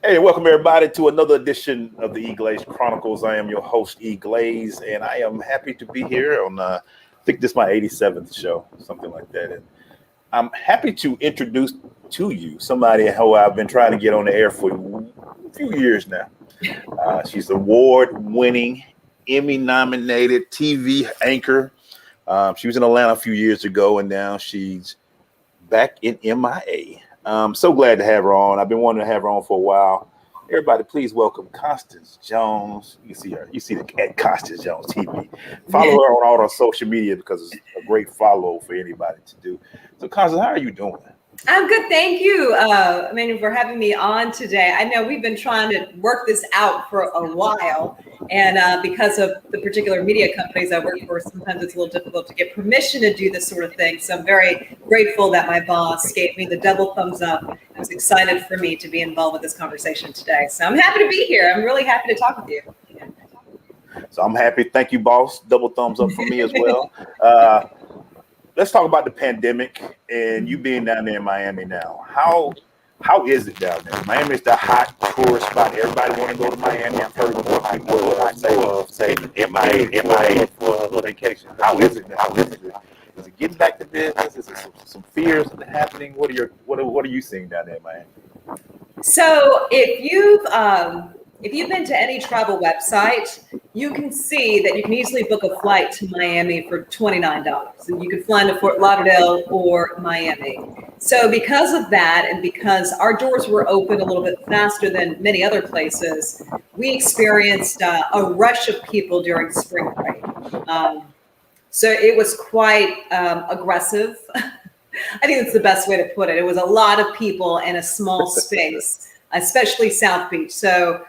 Hey, welcome everybody to another edition of the EGlaze Chronicles. I am your host, EGlaze, and I am happy to be here on, I think this is my 87th show, something like that. And I'm happy to introduce to you somebody who I've been trying to get on the air for a few years now. She's award-winning, Emmy-nominated TV anchor. She was in Atlanta a few years ago, and now she's back in MIA. I'm so glad to have her on. I've been wanting to have her on for a while. Everybody, please welcome Constance Jones. You see her. You see the at Constance Jones TV. Follow her on all our social media because it's a great follow for anybody to do. So, Constance, how are you doing? I'm good, thank you. For having me on today. I know we've been trying to work this out for a while, and because of the particular media companies I work for, sometimes it's a little difficult to get permission to do this sort of thing. So I'm very grateful that my boss gave me the double thumbs up and was excited for me to be involved with this conversation today. So I'm happy to be here. I'm really happy to talk with you. So I'm happy. Thank you, boss. Double thumbs up for me as well. Let's talk about the pandemic and you being down there in Miami now. How is it down there? Miami is the hot tourist spot. Everybody want to go to Miami. I've heard more people say MIA for a vacation. How is it now? Is it getting back to business? Is there some fears happening? What are you seeing down there in Miami? So if you've been to any travel website, you can see that you can easily book a flight to Miami for $29. And you can fly into Fort Lauderdale or Miami. So because of that, and because our doors were open a little bit faster than many other places, we experienced a rush of people during spring break. So it was quite aggressive. I think that's the best way to put it. It was a lot of people in a small space, especially South Beach. So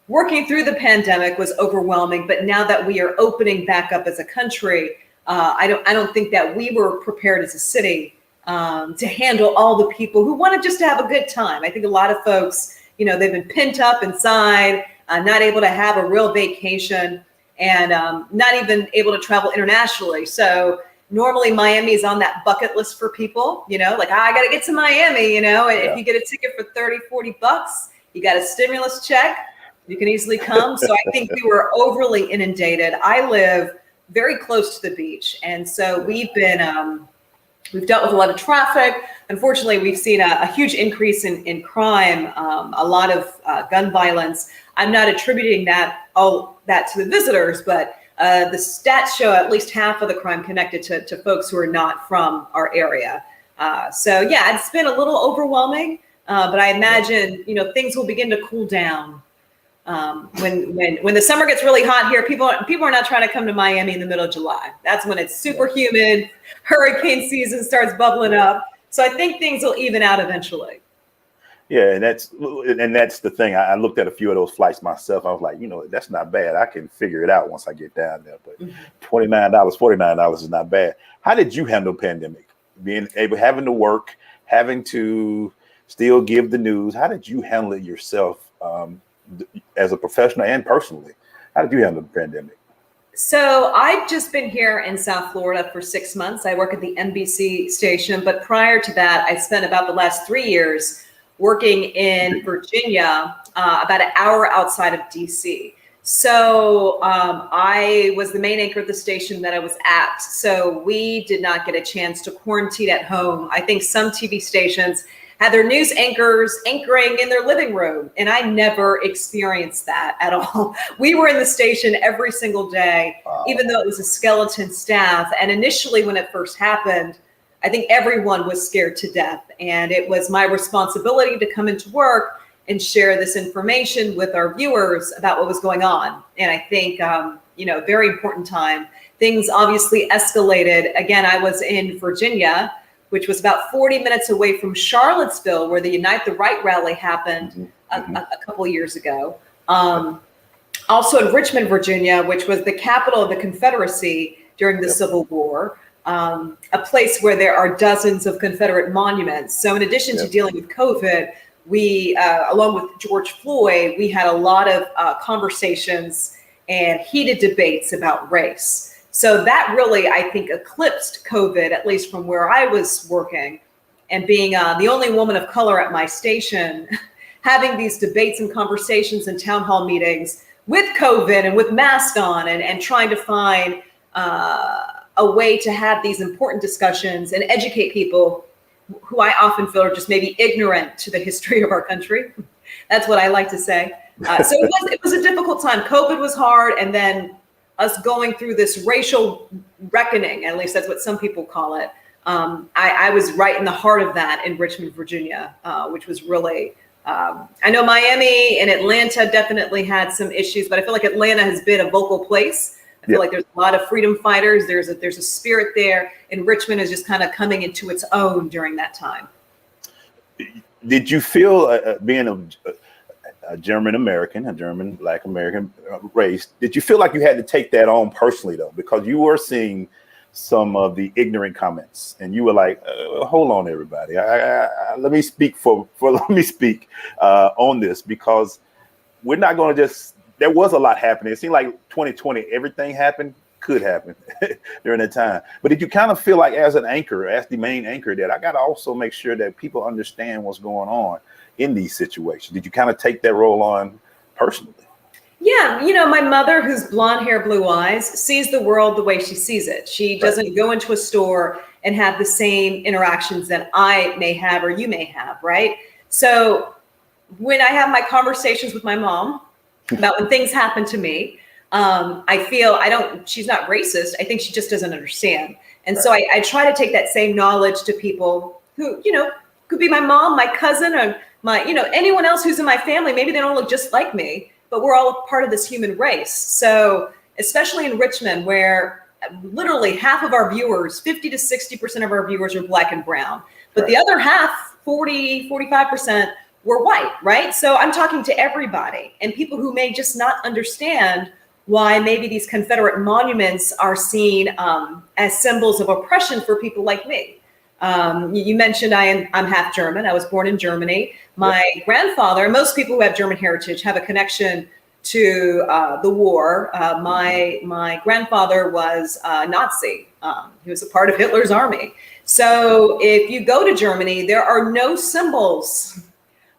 working through the pandemic was overwhelming, but now that we are opening back up as a country, I don't think that we were prepared as a city to handle all the people who wanted just to have a good time. I think a lot of folks, they've been pent up inside, not able to have a real vacation, and not even able to travel internationally. So normally Miami is on that bucket list for people, I got to get to Miami, and if you get a ticket for $30-$40, you got a stimulus check, you can easily come. So I think we were overly inundated. I live very close to the beach. And so we've dealt with a lot of traffic. Unfortunately, we've seen a huge increase in crime, a lot of gun violence. I'm not attributing that to the visitors, but the stats show at least half of the crime connected to folks who are not from our area. So yeah, it's been a little overwhelming. But I imagine, things will begin to cool down when the summer gets really hot here. People are not trying to come to Miami in the middle of July. That's when it's super humid. Hurricane season starts bubbling up. So I think things will even out eventually. Yeah, and that's the thing. I looked at a few of those flights myself. I was like, that's not bad. I can figure it out once I get down there. But $29, $49 is not bad. How did you handle pandemic? Having to work, having to still give the news. How did you handle it yourself as a professional and personally? How did you handle the pandemic? So I've just been here in South Florida for 6 months. I work at the NBC station, but prior to that, I spent about the last 3 years working in Virginia, about an hour outside of DC. So I was the main anchor of the station that I was at. So we did not get a chance to quarantine at home. I think some TV stations had their news anchors anchoring in their living room. And I never experienced that at all. We were in the station every single day, even though it was a skeleton staff. And initially when it first happened, I think everyone was scared to death. And it was my responsibility to come into work and share this information with our viewers about what was going on. And I think, very important time. Things obviously escalated. Again, I was in Virginia, which was about 40 minutes away from Charlottesville, where the Unite the Right rally happened a couple of years ago. Also in Richmond, Virginia, which was the capital of the Confederacy during the Civil War, a place where there are dozens of Confederate monuments. So in addition to dealing with COVID, we, along with George Floyd, we had a lot of conversations and heated debates about race. So that really, I think, eclipsed COVID, at least from where I was working. And being the only woman of color at my station, having these debates and conversations and town hall meetings with COVID and with masks on, and trying to find a way to have these important discussions and educate people who I often feel are just maybe ignorant to the history of our country. That's what I like to say. So it was a difficult time. COVID was hard, and then us going through this racial reckoning, at least that's what some people call it. I was right in the heart of that in Richmond, Virginia, which was really, I know Miami and Atlanta definitely had some issues, but I feel like Atlanta has been a vocal place. I feel like there's a lot of freedom fighters. There's a spirit there, and Richmond is just kind of coming into its own during that time. Did you feel, being a German American, a German Black American race, did you feel like you had to take that on personally though, because you were seeing some of the ignorant comments, and you were like, "Hold on, everybody. Let me speak let me speak on this, because we're not going to just." There was a lot happening. It seemed like 2020, everything could happen during that time. But did you kind of feel like, as an anchor, as the main anchor, that I got to also make sure that people understand what's going on in these situations? Did you kind of take that role on personally? Yeah, my mother, who's blonde hair, blue eyes, sees the world the way she sees it. She doesn't go into a store and have the same interactions that I may have or you may have, right? So when I have my conversations with my mom about when things happen to me, I feel she's not racist. I think she just doesn't understand. And so I try to take that same knowledge to people who, could be my mom, my cousin, or anyone else who's in my family. Maybe they don't look just like me, but we're all a part of this human race. So especially in Richmond, where literally half of our viewers, 50 to 60% of our viewers are Black and brown, but the other half, 40, 45%, were white, right? So I'm talking to everybody, and people who may just not understand why maybe these Confederate monuments are seen as symbols of oppression for people like me. You mentioned I'm half German. I was born in Germany. My grandfather, most people who have German heritage have a connection to the war. My grandfather was Nazi. He was a part of Hitler's army. So if you go to Germany, there are no symbols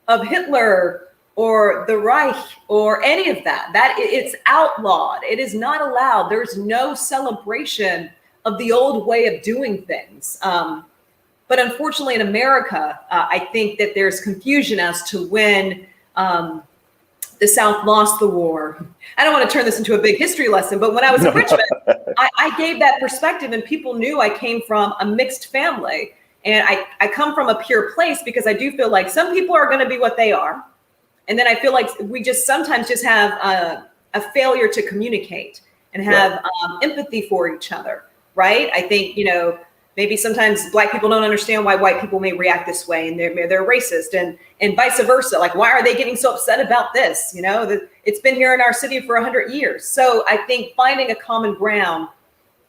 of Hitler or the Reich or any of that. It's outlawed. It is not allowed. There's no celebration of the old way of doing things. But unfortunately, in America, I think that there's confusion as to when the South lost the war. I don't want to turn this into a big history lesson, but when I was in Richmond, I gave that perspective, and people knew I came from a mixed family. And I come from a pure place, because I do feel like some people are going to be what they are. And then I feel like we just sometimes just have a failure to communicate and have empathy for each other, right? I think, maybe sometimes Black people don't understand why white people may react this way, and they're racist, and vice versa. Like, why are they getting so upset about this? It's been here in our city for 100 years. So I think finding a common ground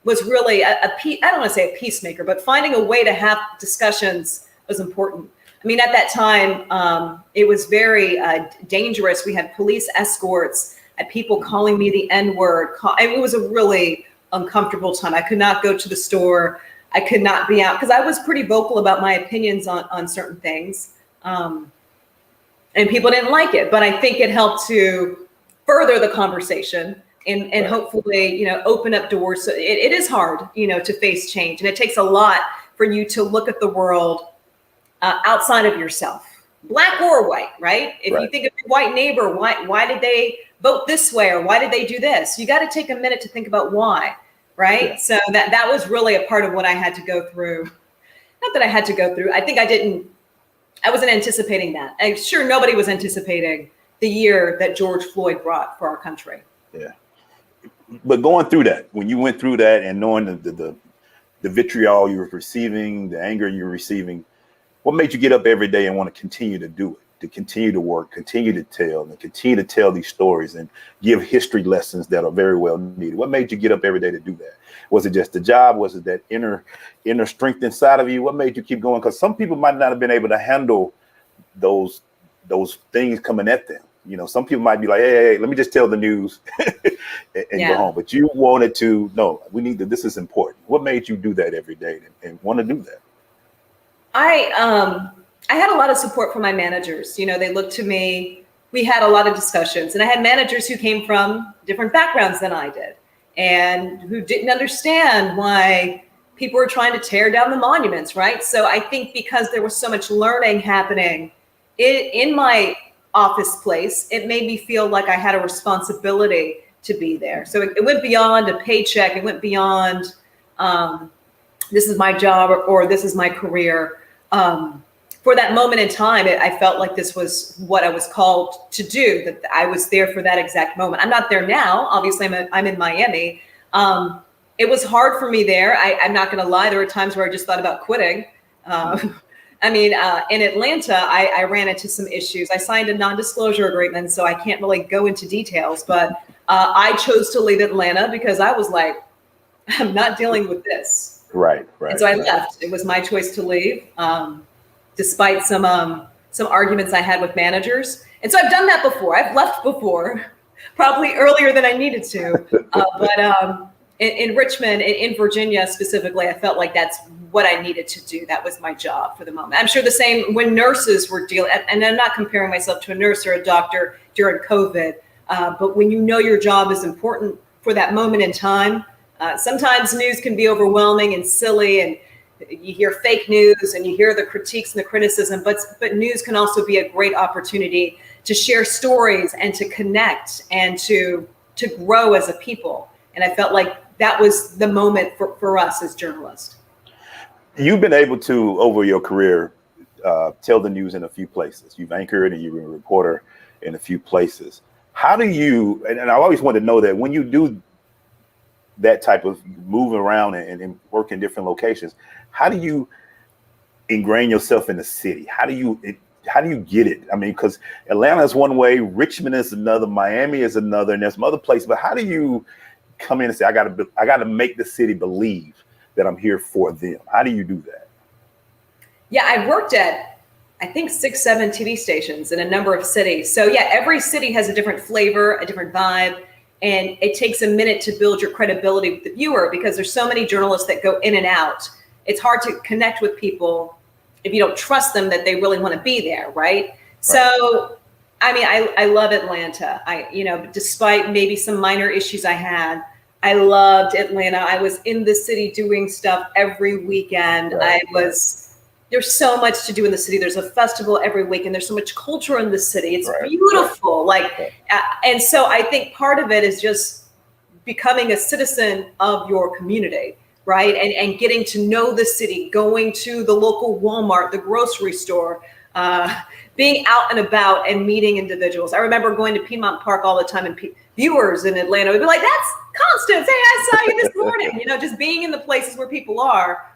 was really I don't want to say a peacemaker, but finding a way to have discussions was important. I mean, at that time, it was very dangerous. We had police escorts, and people calling me the N-word. It was a really uncomfortable time. I could not go to the store. I could not be out, because I was pretty vocal about my opinions on certain things. And people didn't like it, but I think it helped to further the conversation and hopefully, open up doors. So it is hard, to face change. And it takes a lot for you to look at the world outside of yourself, Black or white, right? If you think of your white neighbor, why did they vote this way, or why did they do this? You got to take a minute to think about why, right? Yeah. So that was really a part of what I had to go through. Not that I had to go through. I think I wasn't anticipating that. I'm sure nobody was anticipating the year that George Floyd brought for our country. Yeah. But going through that, when you went through that and knowing the vitriol you were receiving, the anger you were receiving, what made you get up every day and want to continue to do it, to continue to work, continue to tell, and continue to tell these stories and give history lessons that are very well needed? What made you get up every day to do that? Was it just the job? Was it that inner strength inside of you? What made you keep going? Because some people might not have been able to handle those things coming at them. Some people might be like, hey, let me just tell the news and go home. But you wanted to, no, this is important. What made you do that every day and want to do that? I I had a lot of support from my managers. You know, they looked to me. We had a lot of discussions, and I had managers who came from different backgrounds than I did and who didn't understand why people were trying to tear down the monuments, right? So I think because there was so much learning happening in my office place, it made me feel like I had a responsibility to be there. So it went beyond a paycheck. It went beyond this is my job or this is my career. For that moment in time, I felt like this was what I was called to do, that I was there for that exact moment. I'm not there now. Obviously, I'm in Miami. It was hard for me there. I'm not going to lie. There were times where I just thought about quitting. I mean, in Atlanta, I ran into some issues. I signed a non-disclosure agreement, so I can't really go into details. But I chose to leave Atlanta because I was like, I'm not dealing with this. Right. And so I left. It was my choice to leave. Despite some arguments I had with managers. And so I've done that before. I've left before, probably earlier than I needed to. But in Richmond, in Virginia specifically, I felt like that's what I needed to do. That was my job for the moment. I'm sure the same when nurses were dealing, and I'm not comparing myself to a nurse or a doctor during COVID, but when you know your job is important for that moment in time, sometimes news can be overwhelming and silly, and you hear fake news and you hear the critiques and the criticism, but news can also be a great opportunity to share stories and to connect and to grow as a people. And I felt like that was the moment for us as journalists. You've been able to, over your career, tell the news in a few places. You've anchored and you've been a reporter in a few places. How do you, and I always wanted to know that when you do that type of moving around and work in different locations, how do you ingrain yourself in the city? How do you get it? I mean, because Atlanta is one way, Richmond is another, Miami is another, and there's some other places. But how do you come in and say, I got to make the city believe that I'm here for them? How do you do that? Yeah, I worked at, I think, 6-7 TV stations in a number of cities. So yeah, every city has a different flavor, a different vibe. And it takes a minute to build your credibility with the viewer because there's so many journalists that go in and out. It's hard to connect with people if you don't trust them that they really want to be there, right? So, I mean, I love Atlanta. Despite maybe some minor issues I had, I loved Atlanta. I was in the city doing stuff every weekend. There's so much to do in the city. There's a festival every week, and there's so much culture in the city. It's beautiful. And so I think part of it is just becoming a citizen of your community, right? And getting to know the city, going to the local Walmart, the grocery store, being out and about and meeting individuals. I remember going to Piedmont Park all the time, and viewers in Atlanta would be like, "That's Constance. Hey, I saw you this morning." Just being in the places where people are.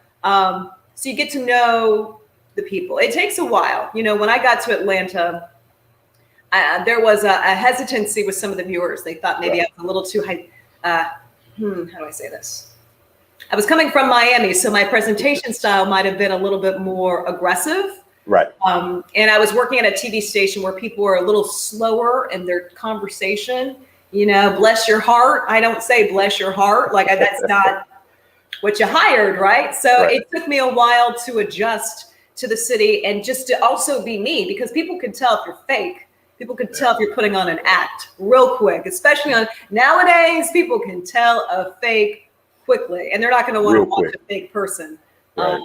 So you get to know the people. It takes a while. When I got to Atlanta, there was a hesitancy with some of the viewers. They thought maybe I was a little too high. How do I say this? I was coming from Miami, so my presentation style might have been a little bit more aggressive. Right. And I was working at a TV station where people were a little slower in their conversation. Bless your heart. I don't say bless your heart. That's not what you hired, right? So It took me a while to adjust to the city and just to also be me, because people could tell if you're fake. People could tell if you're putting on an act real quick, especially nowadays, people can tell a fake quickly, and they're not going to want to watch a fake person. Right.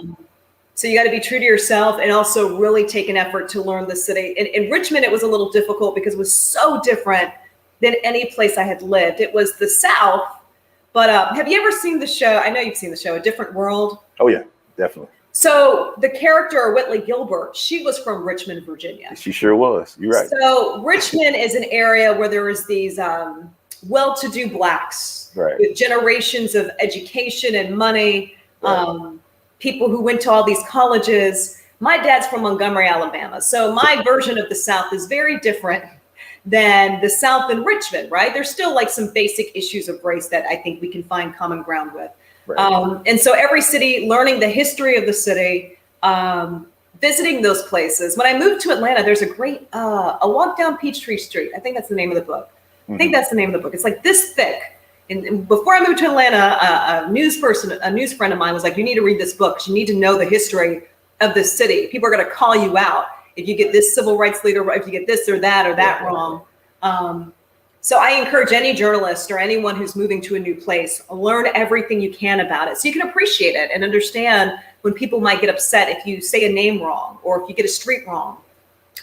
So you got to be true to yourself and also really take an effort to learn the city. In Richmond, it was a little difficult because it was so different than any place I had lived. It was the South. But have you ever seen the show? I know you've seen the show, A Different World. Oh, yeah, definitely. So the character, Whitley Gilbert, she was from Richmond, Virginia. She sure was. You're right. So Richmond is an area where there was these well-to-do Blacks with generations of education and money, people who went to all these colleges. My dad's from Montgomery, Alabama. So my version of the South is very different than the South in Richmond, right? There's still some basic issues of race that I think we can find common ground with. And so every city, learning the history of the city, visiting those places. When I moved to Atlanta, there's a great, A Walk Down Peachtree Street. I think that's the name of the book. I think that's the name of the book. It's this thick. And before I moved to Atlanta, a news friend of mine was like, you need to read this book. You need to know the history of the city. People are going to call you out if you get this civil rights leader, if you get this or that wrong. So I encourage any journalist or anyone who's moving to a new place, learn everything you can about it so you can appreciate it and understand when people might get upset if you say a name wrong or if you get a street wrong,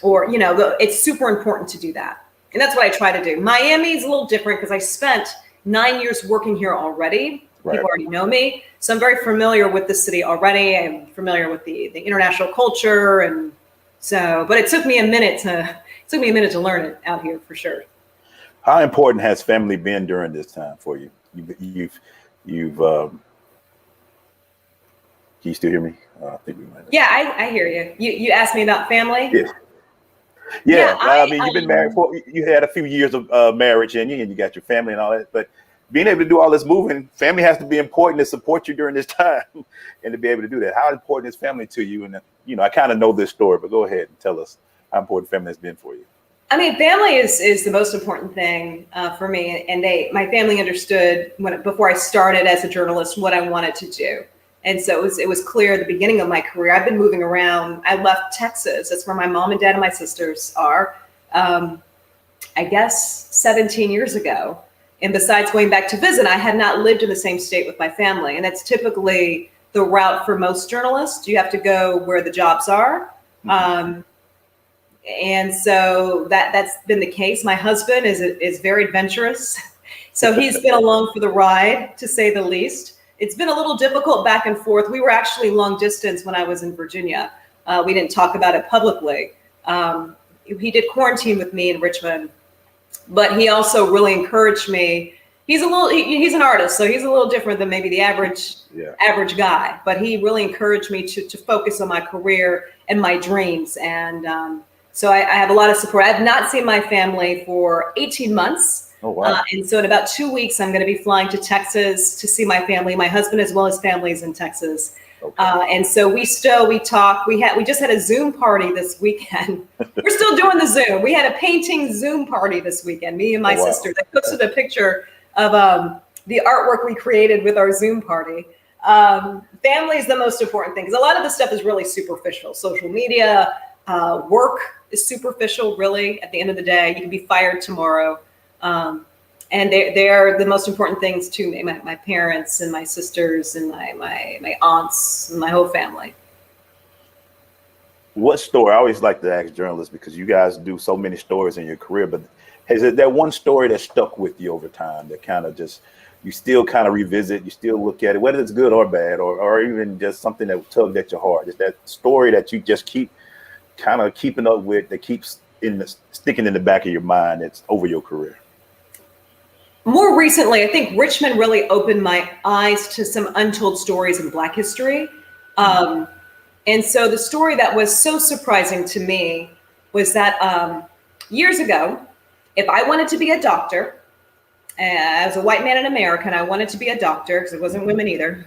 or, you know, it's super important to do that. And that's what I try to do. Miami is a little different because I spent 9 years working here already. Right. People already know me. So I'm very familiar with the city already. I'm familiar with the international culture. And so, but it took me a minute to learn it out here for sure. How important has family been during this time for you? You've can you still hear me? I think we might. Yeah, I hear you. You asked me about family? Yeah. I mean, you've been married you had a few years of marriage in you, and you got your family and all that, but being able to do all this moving, family has to be important to support you during this time and to be able to do that. How important is family to you? And, you know, I kind of know this story, but go ahead and tell us how important family has been for you. I mean, family is the most important thing for me. And my family understood before I started as a journalist what I wanted to do. And so it was clear at the beginning of my career. I've been moving around. I left Texas. That's where my mom and dad and my sisters are, I guess 17 years ago. And besides going back to visit, I had not lived in the same state with my family. And that's typically the route for most journalists. You have to go where the jobs are. And so that's been the case. My husband is very adventurous. So he's been along for the ride, to say the least. It's been a little difficult back and forth. We were actually long distance when I was in Virginia. We didn't talk about it publicly. He did quarantine with me in Richmond, but he also really encouraged me. He's an artist, so he's a little different than maybe the average guy, but he really encouraged me to focus on my career and my dreams. And so I have a lot of support. I have not seen my family for 18 months. Oh, wow. And so in about 2 weeks, I'm going to be flying to Texas to see my family, my husband, as well as families in Texas. Okay. And so we talk. We just had a Zoom party this weekend. We're still doing the Zoom. We had a painting Zoom party this weekend, me and my sister. They posted a picture of the artwork we created with our Zoom party. Family is the most important thing because a lot of the stuff is really superficial. Social media, work is superficial, really. At the end of the day, you can be fired tomorrow. And they're the most important things to me, my parents and my sisters and my aunts and my whole family. What story? I always like to ask journalists because you guys do so many stories in your career, but is it that one story that stuck with you over time that kind of just, you still kind of revisit, you still look at it, whether it's good or bad, or even just something that tugged at your heart? Is that story that you just keep kind of keeping up with, that keeps sticking in the back of your mind that's over your career? More recently, I think Richmond really opened my eyes to some untold stories in Black history. And so the story that was so surprising to me was that years ago, if I wanted to be a doctor, as a white man in America, and I wanted to be a doctor because it wasn't women either,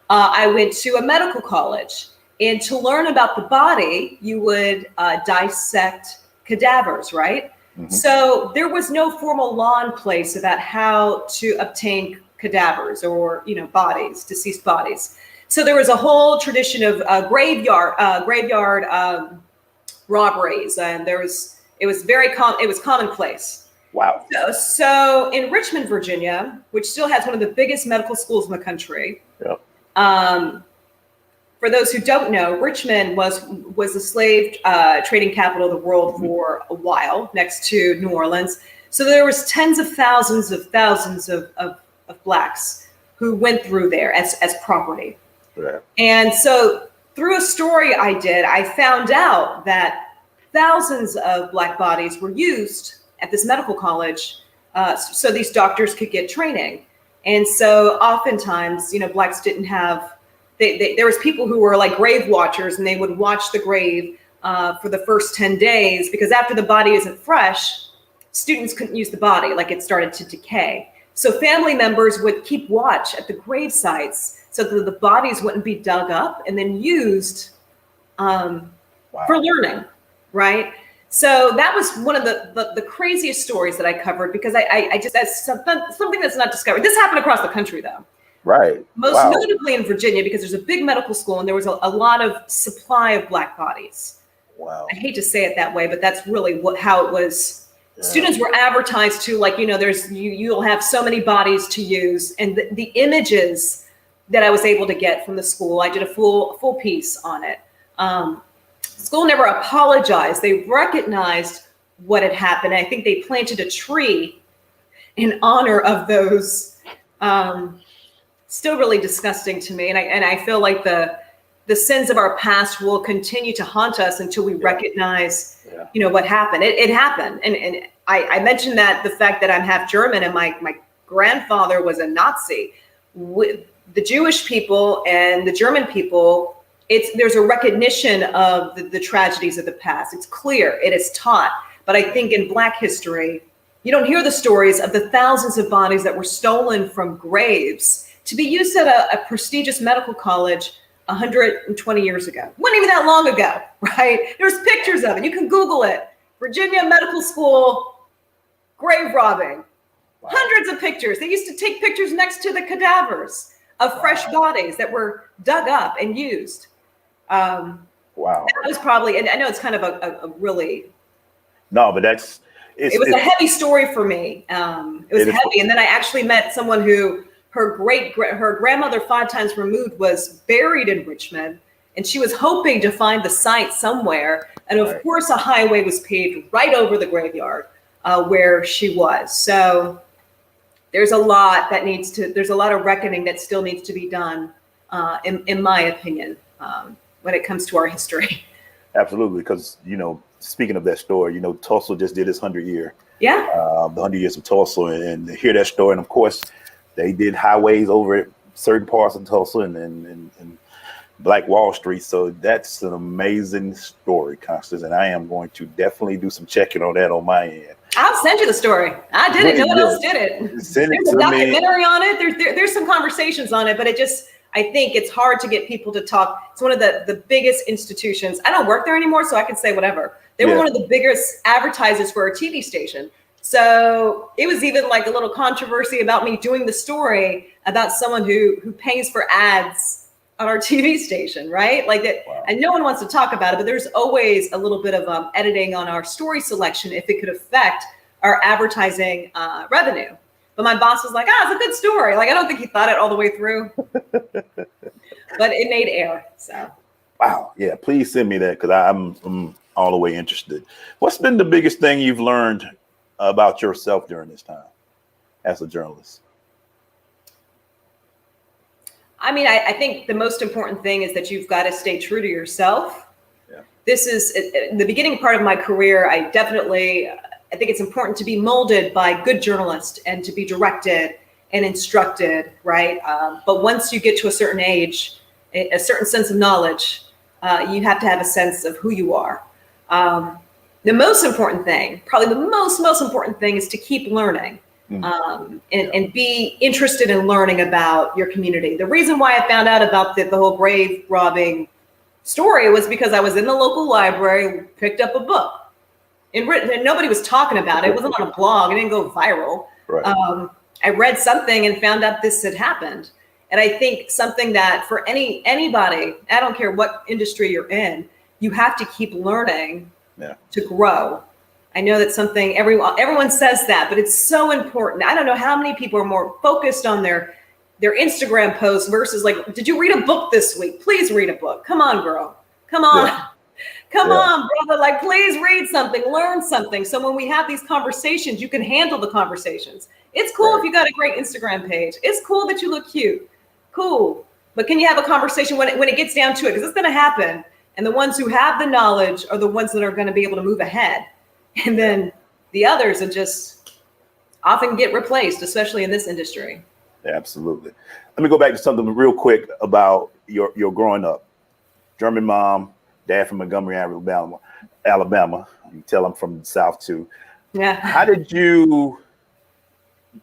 I went to a medical college. And to learn about the body, you would dissect cadavers, right? Mm-hmm. So there was no formal law in place about how to obtain cadavers or, bodies, deceased bodies. So there was a whole tradition of graveyard robberies, and it was commonplace. Wow. So in Richmond, Virginia, which still has one of the biggest medical schools in the country. For those who don't know, Richmond was the slave trading capital of the world for a while, next to New Orleans. So there was tens of thousands of Blacks who went through there as property. Yeah. And so through a story I did, I found out that thousands of Black bodies were used at this medical college so these doctors could get training. And so oftentimes, Blacks didn't have, there was people who were like grave watchers, and they would watch the grave for the first 10 days, because after the body isn't fresh, students couldn't use the body, like it started to decay. So family members would keep watch at the grave sites so that the bodies wouldn't be dug up and then used for learning, right? So that was one of the craziest stories that I covered, because I just, that's something that's not discovered. This happened across the country though. Right. Most Wow. notably in Virginia, because there's a big medical school and there was a lot of supply of Black bodies. I Wow. hate to say it that way, but that's really how it was. Yeah. Students were advertised to, like, you'll have so many bodies to use, and the images that I was able to get from the school, I did a full piece on it. School never apologized. They recognized what had happened. I think they planted a tree in honor of those. Still really disgusting to me, and I feel like the sins of our past will continue to haunt us until we recognize, what happened. It happened, and I mentioned that the fact that I'm half German and my grandfather was a Nazi. With the Jewish people and the German people, there's a recognition of the tragedies of the past. It's clear, it is taught. But I think in Black history, you don't hear the stories of the thousands of bodies that were stolen from graves to be used at a prestigious medical college 120 years ago. It wasn't even that long ago, right? There's pictures of it. You can Google it. Virginia Medical School grave robbing. Wow. Hundreds of pictures. They used to take pictures next to the cadavers of fresh bodies that were dug up and used. Wow. That was probably, and I know it's kind of a really... No, but it was a heavy story for me. It was heavy. And then I actually met someone who her grandmother 5 times removed was buried in Richmond, and she was hoping to find the site somewhere. And of course, a highway was paved right over the graveyard where she was. So there's a lot there's a lot of reckoning that still needs to be done, in my opinion, when it comes to our history. Absolutely, because, speaking of that story, Tulsa just did its 100-year. Yeah. The 100 years of Tulsa, and to hear that story, and of course, they did highways over certain parts of Tulsa and Black Wall Street. So that's an amazing story, Constance, and I am going to definitely do some checking on that on my end. I'll send you the story. I did it. No one else did it. Send it There's to a documentary me. on it. There's some conversations on it, but I think it's hard to get people to talk. It's one of the biggest institutions. I don't work there anymore, so I can say whatever. They were one of the biggest advertisers for a TV station. So it was even like a little controversy about me doing the story about someone who pays for ads on our TV station, right? Like that. Wow. And no one wants to talk about it, but there's always a little bit of editing on our story selection if it could affect our advertising revenue. But my boss was like, it's a good story. Like, I don't think he thought it all the way through, but it made air. So. Wow. Yeah. Please send me that, because I'm all the way interested. What's been the biggest thing you've learned about yourself during this time as a journalist? I mean, I think the most important thing is that you've got to stay true to yourself. Yeah. This is the beginning part of my career. I think it's important to be molded by good journalists and to be directed and instructed, right? But once you get to a certain age, a certain sense of knowledge, you have to have a sense of who you are. The most important thing, probably the most important thing, is to keep learning and be interested in learning about your community. The reason why I found out about the whole grave robbing story was because I was in the local library, picked up a book. And nobody was talking about it. It wasn't on a blog. It didn't go viral. Right. I read something and found out this had happened. And I think something that for anybody, I don't care what industry you're in, you have to keep learning to grow. I know that's something everyone says that, but it's so important. I don't know how many people are more focused on their Instagram posts versus like, did you read a book this week? Please read a book. Come on, girl. Come on. Yeah. Come on, brother. Like, please read something, learn something. So when we have these conversations, you can handle the conversations. It's cool if you got a great Instagram page. It's cool that you look cute. Cool. But can you have a conversation when it gets down to it? Because it's going to happen. And the ones who have the knowledge are the ones that are going to be able to move ahead. And then the others are just often get replaced, especially in this industry. Yeah, absolutely. Let me go back to something real quick about your growing up. German mom, dad from Montgomery, Alabama. You can tell I'm from the South too. Yeah. How did you,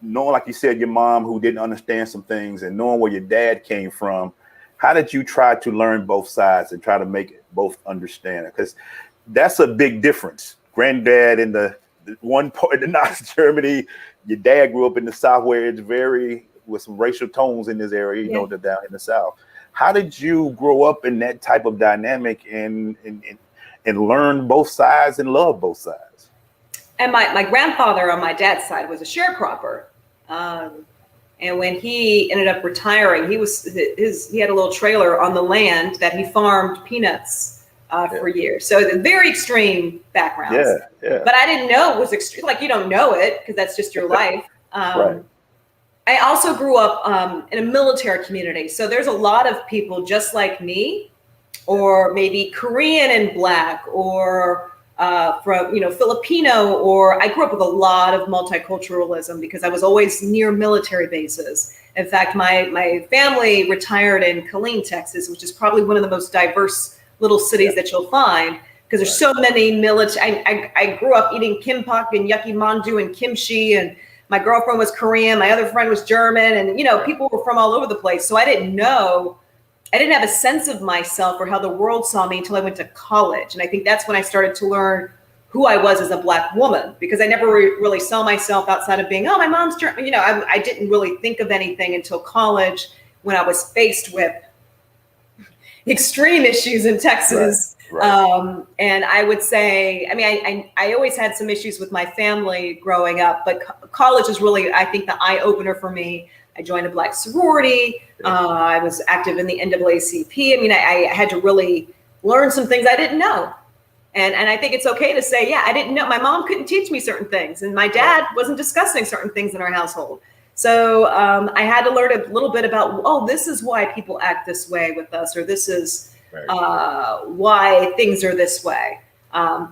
knowing, like you said, your mom who didn't understand some things and knowing where your dad came from, how did you try to learn both sides and try to make it both understand it? Because that's a big difference. Granddad in the one part of the Nazi Germany, your dad grew up in the South where it's very with some racial tones in this area, you know, down in the South. How did you grow up in that type of dynamic and learn both sides and love both sides? And my grandfather on my dad's side was a sharecropper. And when he ended up retiring, he had a little trailer on the land that he farmed peanuts for years. So the very extreme backgrounds. Yeah. But I didn't know it was extreme. Like, you don't know it because that's just your life. Right. I also grew up in a military community. So there's a lot of people just like me, or maybe Korean and Black, or from, you know, Filipino, or I grew up with a lot of multiculturalism because I was always near military bases. In fact, my family retired in Killeen, Texas, which is probably one of the most diverse little cities that you'll find, because there's so many military. I grew up eating kimbap and yucky mandu and kimchi, and my girlfriend was Korean, my other friend was German, and, you know, people were from all over the place. So I didn't have a sense of myself or how the world saw me until I went to college. And I think that's when I started to learn who I was as a Black woman, because I never really saw myself outside of being, oh, my mom's German. You know, I didn't really think of anything until college, when I was faced with extreme issues in Texas. Right. And I would say, I mean, I always had some issues with my family growing up, but college is really, I think, the eye opener for me. I joined a Black sorority. I was active in the NAACP. I mean, I had to really learn some things I didn't know. And I think it's okay to say, yeah, I didn't know. My mom couldn't teach me certain things, and my dad wasn't discussing certain things in our household. So I had to learn a little bit about, oh, this is why people act this way with us, or this is why things are this way.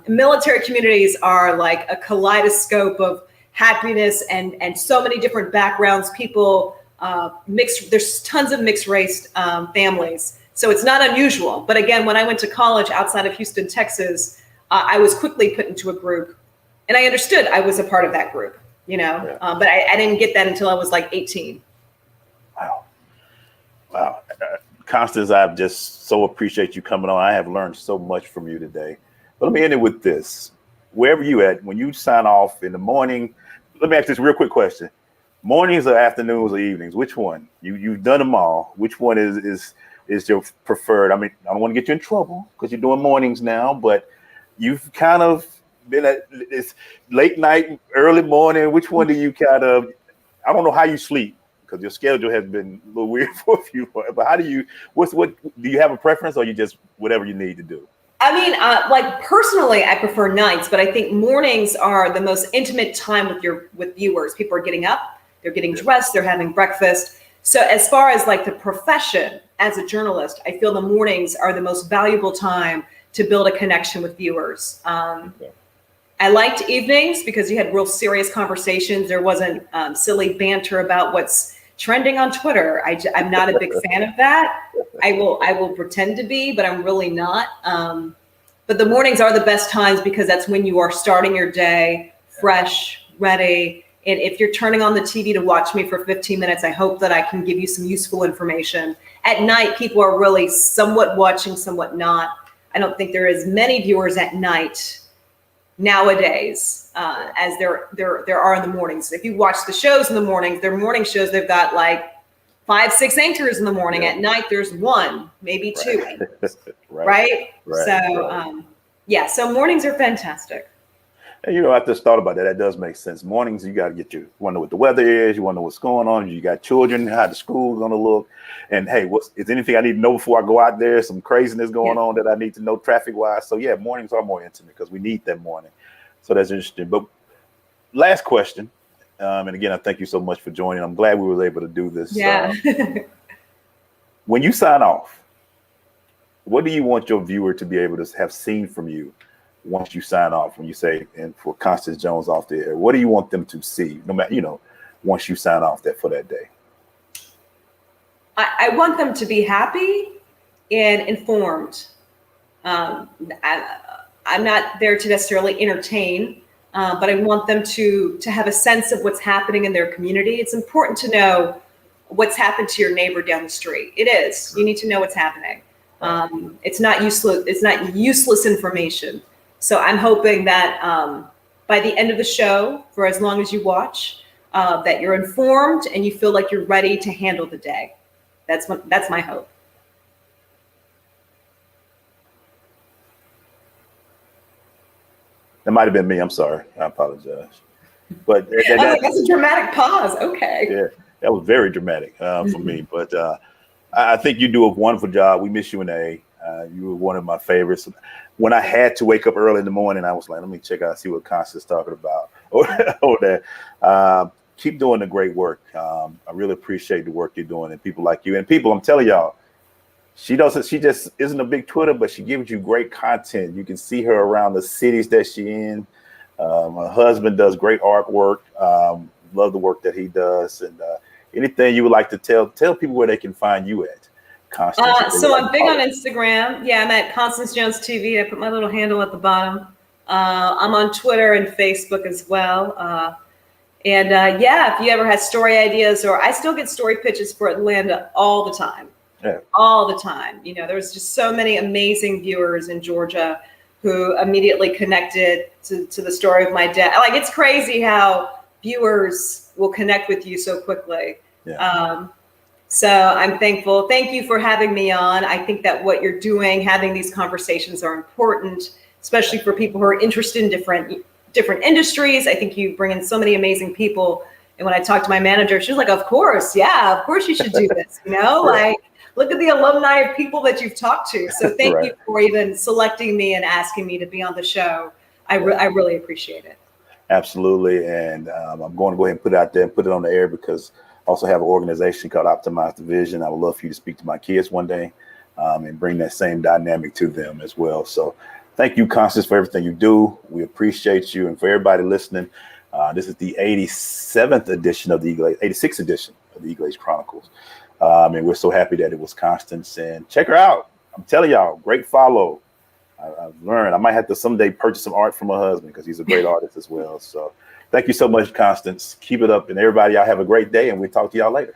Military communities are like a kaleidoscope of happiness and so many different backgrounds, people mixed. There's tons of mixed race families. So it's not unusual. But again, when I went to college outside of Houston, Texas, I was quickly put into a group, and I understood I was a part of that group, you know, but I didn't get that until I was like 18. Wow. Constance, I just so appreciate you coming on. I have learned so much from you today. But let me end it with this. Wherever you at, when you sign off in the morning, let me ask this real quick question. Mornings or afternoons or evenings, which one? You've done them all. Which one is your preferred? I mean, I don't want to get you in trouble because you're doing mornings now, but you've kind of been at it's late night, early morning. Which one do you kind of, I don't know how you sleep, because your schedule has been a little weird for a few months, but how do you, what do you have a preference, or you just whatever you need to do? I mean, like personally, I prefer nights, but I think mornings are the most intimate time with viewers. People are getting up, they're getting dressed, they're having breakfast. So as far as like the profession as a journalist, I feel the mornings are the most valuable time to build a connection with viewers. I liked evenings because you had real serious conversations. There wasn't silly banter about what's trending on Twitter. I'm not a big fan of that. I will pretend to be, but I'm really not. But the mornings are the best times because that's when you are starting your day fresh, ready. And if you're turning on the TV to watch me for 15 minutes, I hope that I can give you some useful information. At night, people are really somewhat watching, somewhat not. I don't think there is many viewers at night nowadays as there are in the mornings. If you watch the shows in the mornings, their morning shows, they've got like 5-6 anchors in the morning. At night, there's one, maybe two. Right? So, so mornings are fantastic. And, you know, I just thought about that. That does make sense. Mornings, you got to get you wonder what the weather is. You wonder what's going on. You got children, how the school's going to look. And, hey, is anything I need to know before I go out there? Some craziness going on that I need to know traffic-wise. So, yeah, mornings are more intimate because we need that morning. So that's interesting. But last question. And, again, I thank you so much for joining. I'm glad we were able to do this. Yeah. When you sign off, what do you want your viewer to be able to have seen from you once you sign off? When you say, and for Constance Jones off the air, what do you want them to see, no matter, you know, once you sign off for that day? I want them to be happy and informed. I'm not there to necessarily entertain, but I want them to have a sense of what's happening in their community. It's important to know what's happened to your neighbor down the street. It is. You need to know what's happening. It's not useless. It's not useless information. So I'm hoping that by the end of the show, for as long as you watch, that you're informed and you feel like you're ready to handle the day. That's my hope. That might have been me. I'm sorry. I apologize. But That's a dramatic pause. Okay. Yeah, that was very dramatic for me. But I think you do a wonderful job. We miss you in A. You were one of my favorites. When I had to wake up early in the morning, I was like, let me check out, see what Constance is talking about. Or that. Keep doing the great work. I really appreciate the work you're doing and people like you. And people, I'm telling y'all, she just isn't a big Twitter, but she gives you great content. You can see her around the cities that she's in. My husband does great artwork. Love the work that he does. And anything you would like to tell people where they can find you at, Constance. So I'm big on Instagram. Yeah, I'm at Constance Jones TV. I put my little handle at the bottom. I'm on Twitter and Facebook as well. Yeah, if you ever had story ideas, or I still get story pitches for Atlanta all the time. Yeah. All the time. You know, there's just so many amazing viewers in Georgia who immediately connected to the story of my dad. Like, it's crazy how viewers will connect with you so quickly. Yeah. So I'm thankful. Thank you for having me on. I think that what you're doing, having these conversations are important, especially for people who are interested in different industries. I think you bring in so many amazing people. And when I talked to my manager, she was like, of course you should do this. You know, like, look at the alumni of people that you've talked to. So thank you for even selecting me and asking me to be on the show. I really appreciate it. Absolutely. And I'm going to go ahead and put it out there and put it on the air, because I also have an organization called Optimize the Vision. I would love for you to speak to my kids one day and bring that same dynamic to them as well. So thank you, Constance, for everything you do. We appreciate you. And for everybody listening, this is the 86th edition of the EGlaze Chronicles. And we're so happy that it was Constance. And check her out. I'm telling y'all, great follow. I've learned I might have to someday purchase some art from my husband, because he's a great artist as well. So thank you so much, Constance. Keep it up. And everybody, y'all have a great day, and we'll talk to y'all later.